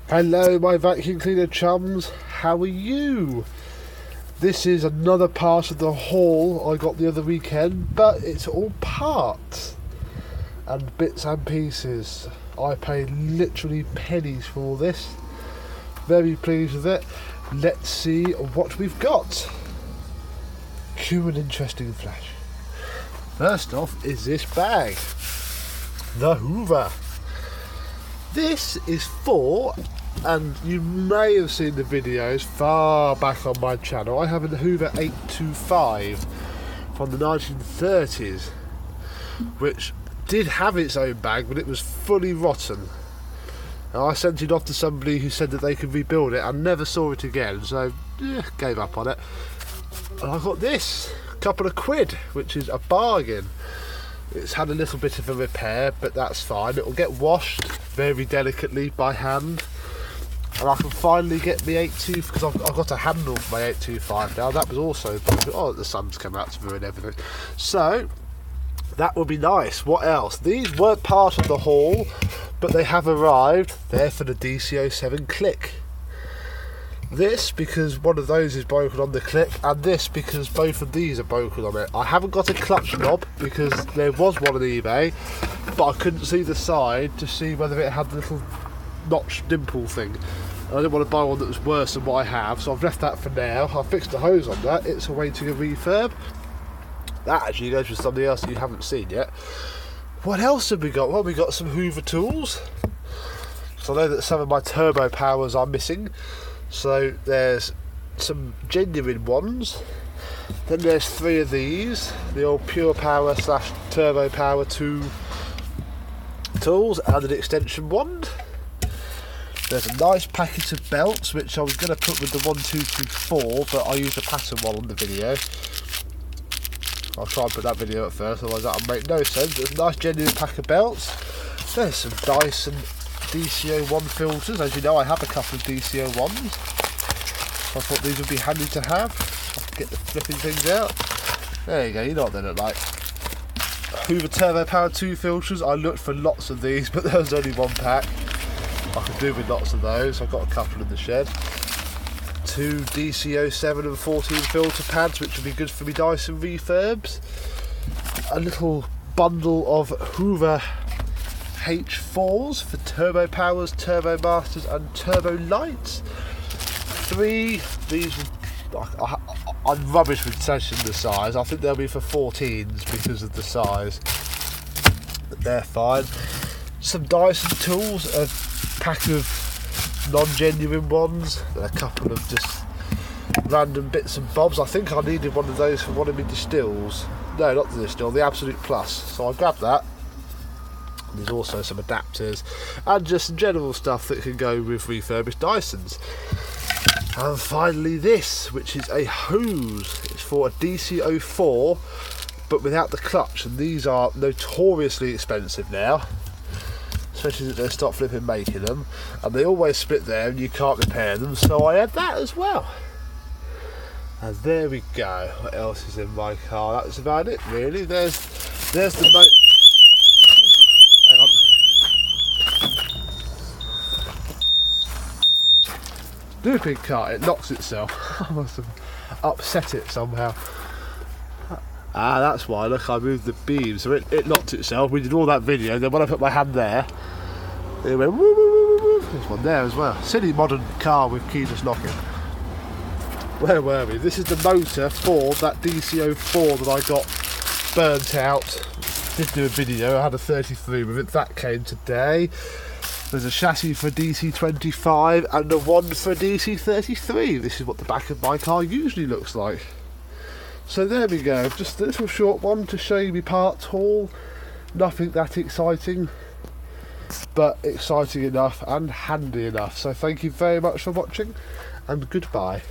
Hello my vacuum cleaner chums, how are you? This is another part of the haul I got the other weekend, but it's all parts and bits and pieces. I paid literally pennies for all this. Very pleased with it. Let's see what we've got. Cue an interesting flash. First off is this bag. The Hoover. This is for, and you may have seen the videos far back on my channel, I have a Hoover 825 from the 1930s, which did have its own bag, but it was fully rotten. And I sent it off to somebody who said that they could rebuild it. I never saw it again, so gave up on it. And I got this, a couple of quid, which is a bargain. It's had a little bit of a repair, but that's fine. It will get washed very delicately by hand, and I can finally get my 825, because I've got a handle for my 825 now. That was also broken. Oh, the sun's come out to ruin everything. So that would be nice. What else? These weren't part of the haul, but they have arrived. They're for the DC07 click. This because one of those is broken on the click, and this because both of these are broken on it. I haven't got a clutch knob because there was one on eBay, but I couldn't see the side to see whether it had the little notch dimple thing. I didn't want to buy one that was worse than what I have, so I've left that for now. I fixed the hose on that. It's awaiting a refurb. That actually goes with something else that you haven't seen yet. What else have we got? Well, we got some Hoover tools. So I know that some of my turbo powers are missing. So there's some genuine ones. Then there's 3 of these, the old Pure Power / Turbo Power 2 tools, and an extension wand. There's a nice packet of belts, which I was going to put with the 1, 2, 3, 4, but I used a pattern one on the video. I'll try and put that video up first, otherwise that'll make no sense. There's a nice genuine pack of belts. There's some Dyson DCO1 filters. As you know, I have a couple of DCO1s. I thought these would be handy to have. I can get the flipping things out. There you go, you know what they look like. Hoover Turbo Power 2 filters. I looked for lots of these, but there was only one pack. I could do with lots of those. I've got a couple in the shed. 2 DC07 and 14 filter pads, which would be good for me Dyson refurbs. A little bundle of Hoover H4s for Turbo Powers, Turbo Masters and Turbo Lights. 3, these, I'm rubbish with testing the size. I think they'll be for 14s because of the size, but they're fine. Some Dyson tools, a pack of non-genuine ones, and a couple of just random bits and bobs. I think I needed one of those for one of my distills. No, not the distill, the Absolute Plus. So I grabbed that. There's also some adapters and just some general stuff that can go with refurbished Dysons. And finally this, which is a hose. It's for a DC04, but without the clutch, and these are notoriously expensive now, especially since they stopped flipping making them, and they always split there and you can't repair them, so I had that as well. And there we go. What else is in my car? That's about it really. There's the hang on. Stupid car, it knocks itself. I must have upset it somehow. Ah, that's why. Look, I moved the beam, so it knocked itself. We did all that video, and then when I put my hand there, it went woo woo woo woo woo. There's one there as well. Silly modern car with keyless locking. Where were we? This is the motor for that DC04 that I got burnt out. Did do a video, I had a 33 with it, that came today. There's a chassis for DC25 and a one for DC33. This is what the back of my car usually looks like. So there we go, just a little short one to show you my parts haul. Nothing that exciting, but exciting enough and handy enough. So thank you very much for watching, and goodbye.